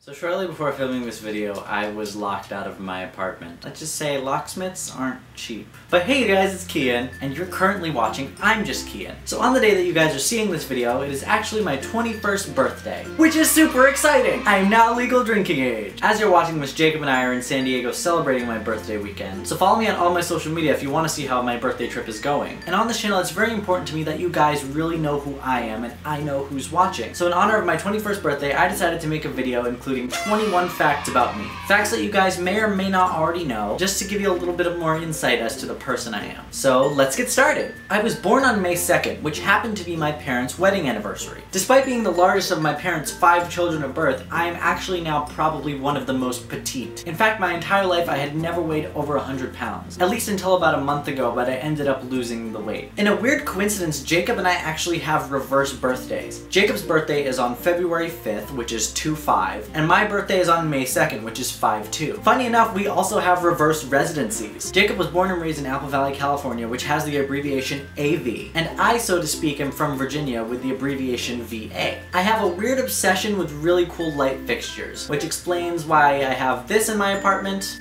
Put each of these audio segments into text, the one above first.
So shortly before filming this video, I was locked out of my apartment. Let's just say locksmiths aren't cheap. But hey guys, it's Kian, and you're currently watching ImJustKyian. So on the day that you guys are seeing this video, it is actually my 21st birthday, which is super exciting! I am now legal drinking age. As you're watching this, Jacob and I are in San Diego celebrating my birthday weekend. So follow me on all my social media if you want to see how my birthday trip is going. And on this channel, it's very important to me that you guys really know who I am and I know who's watching. So in honor of my 21st birthday, I decided to make a video including 21 facts about me. Facts that you guys may or may not already know, just to give you a little bit of more insight as to the person I am. So let's get started. I was born on May 2nd, which happened to be my parents' wedding anniversary. Despite being the largest of my parents' 5 children of birth, I am actually now probably one of the most petite. In fact, my entire life I had never weighed over 100 pounds. At least until about a month ago, but I ended up losing the weight. In a weird coincidence, Jacob and I actually have reverse birthdays. Jacob's birthday is on February 5th, which is 2-5, and my birthday is on May 2nd, which is 5-2. Funny enough, we also have reverse residencies. Jacob was born and raised in Apple Valley, California, which has the abbreviation AV, and I, so to speak, am from Virginia with the abbreviation VA. I have a weird obsession with really cool light fixtures, which explains why I have this in my apartment,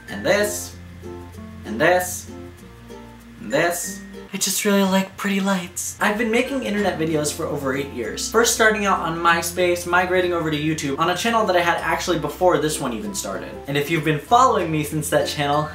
and this, and this, and this. I just really like pretty lights. I've been making internet videos for over 8 years. First starting out on MySpace, migrating over to YouTube, on a channel that I had actually before this one even started. And if you've been following me since that channel,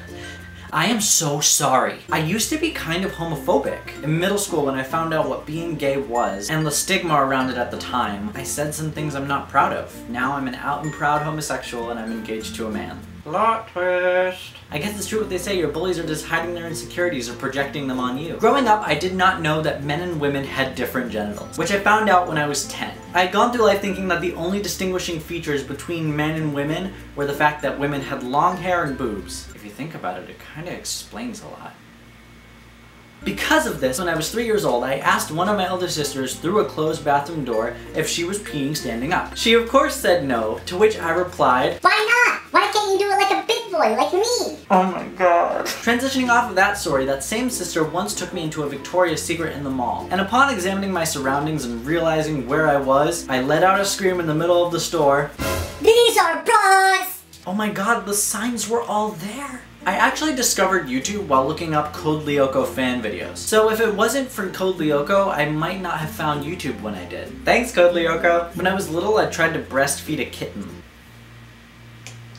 I am so sorry. I used to be kind of homophobic. In middle school, when I found out what being gay was, and the stigma around it at the time, I said some things I'm not proud of. Now I'm an out and proud homosexual and I'm engaged to a man. Plot twist. I guess it's true what they say, your bullies are just hiding their insecurities or projecting them on you. Growing up, I did not know that men and women had different genitals, which I found out when I was 10. I had gone through life thinking that the only distinguishing features between men and women were the fact that women had long hair and boobs. If you think about it, it kinda explains a lot. Because of this, when I was 3 years old, I asked one of my elder sisters through a closed bathroom door if she was peeing standing up. She of course said no, to which I replied, "Why not? Why can't you do it like a big boy, like me?" Oh my god. Transitioning off of that story, that same sister once took me into a Victoria's Secret in the mall. And upon examining my surroundings and realizing where I was, I let out a scream in the middle of the store. "These are bras!" Oh my god, the signs were all there. I actually discovered YouTube while looking up Code Lyoko fan videos. So if it wasn't for Code Lyoko, I might not have found YouTube when I did. Thanks, Code Lyoko! When I was little, I tried to breastfeed a kitten.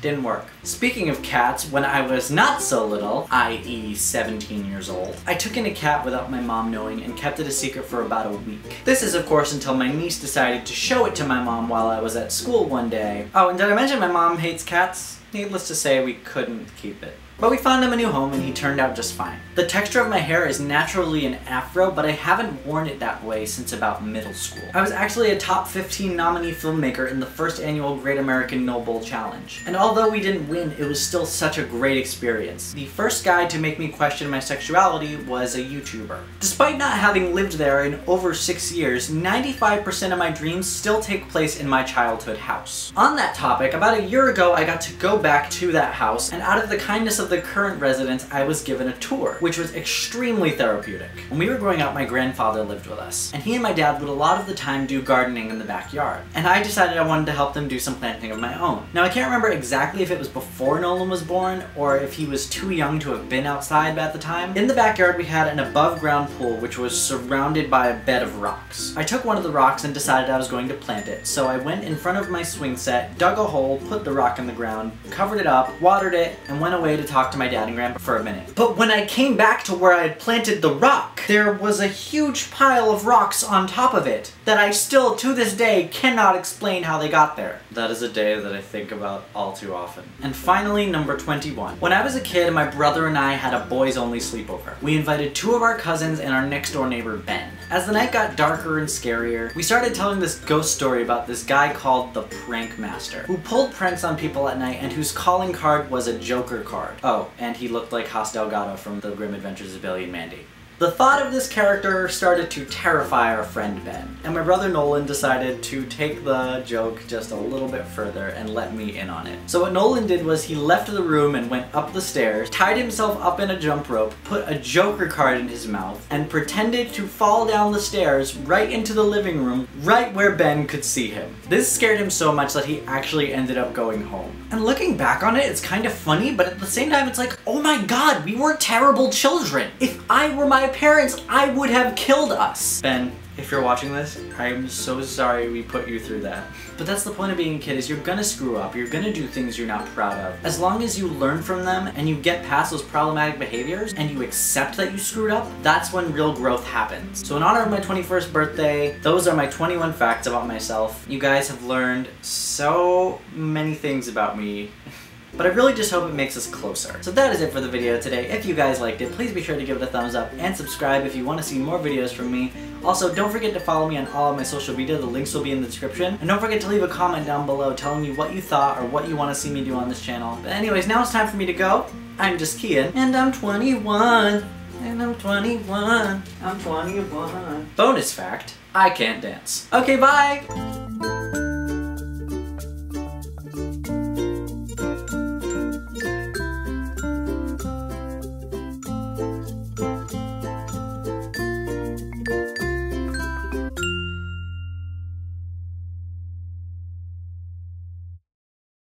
Didn't work. Speaking of cats, when I was not so little, i.e. 17 years old, I took in a cat without my mom knowing and kept it a secret for about a week. This is of course until my niece decided to show it to my mom while I was at school one day. Oh, and did I mention my mom hates cats? Needless to say, we couldn't keep it. But we found him a new home and he turned out just fine. The texture of my hair is naturally an afro, but I haven't worn it that way since about middle school. I was actually a top 15 nominee filmmaker in the first annual Great American No Bull Challenge. And although we didn't win, it was still such a great experience. The first guy to make me question my sexuality was a YouTuber. Despite not having lived there in over 6 years, 95% of my dreams still take place in my childhood house. On that topic, about a year ago I got to go back to that house, and out of the kindness of the current residents, I was given a tour, which was extremely therapeutic. When we were growing up, my grandfather lived with us, and he and my dad would a lot of the time do gardening in the backyard. And I decided I wanted to help them do some planting of my own. Now I can't remember exactly if it was before Nolan was born, or if he was too young to have been outside at the time. In the backyard we had an above ground pool which was surrounded by a bed of rocks. I took one of the rocks and decided I was going to plant it, so I went in front of my swing set, dug a hole, put the rock in the ground, covered it up, watered it, and went away to talk to my dad and grandpa for a minute. But when I came back to where I had planted the rock, there was a huge pile of rocks on top of it that I still, to this day, cannot explain how they got there. That is a day that I think about all too often. And finally, number 21. When I was a kid, my brother and I had a boys-only sleepover. We invited 2 of our cousins and our next-door neighbor, Ben. As the night got darker and scarier, we started telling this ghost story about this guy called the Prank Master, who pulled pranks on people at night and whose calling card was a Joker card. Oh, and he looked like Haas Delgado from The Grim Adventures of Billy and Mandy. The thought of this character started to terrify our friend Ben, and my brother Nolan decided to take the joke just a little bit further and let me in on it. So what Nolan did was he left the room and went up the stairs, tied himself up in a jump rope, put a Joker card in his mouth, and pretended to fall down the stairs right into the living room, right where Ben could see him. This scared him so much that he actually ended up going home. And looking back on it, it's kind of funny, but at the same time it's like, oh my god, we were terrible children. If I were my parents, I would have killed us. Ben, if you're watching this, I'm so sorry we put you through that. But that's the point of being a kid, is you're gonna screw up, you're gonna do things you're not proud of. As long as you learn from them and you get past those problematic behaviors and you accept that you screwed up, that's when real growth happens. So in honor of my 21st birthday, those are my 21 facts about myself. You guys have learned so many things about me. But I really just hope it makes us closer. So that is it for the video today. If you guys liked it, please be sure to give it a thumbs up and subscribe if you want to see more videos from me. Also, don't forget to follow me on all of my social media. The links will be in the description. And don't forget to leave a comment down below telling me what you thought or what you want to see me do on this channel. But anyways, now it's time for me to go. I'm just Kian, and I'm 21. And I'm 21. I'm 21. Bonus fact, I can't dance. Okay, bye!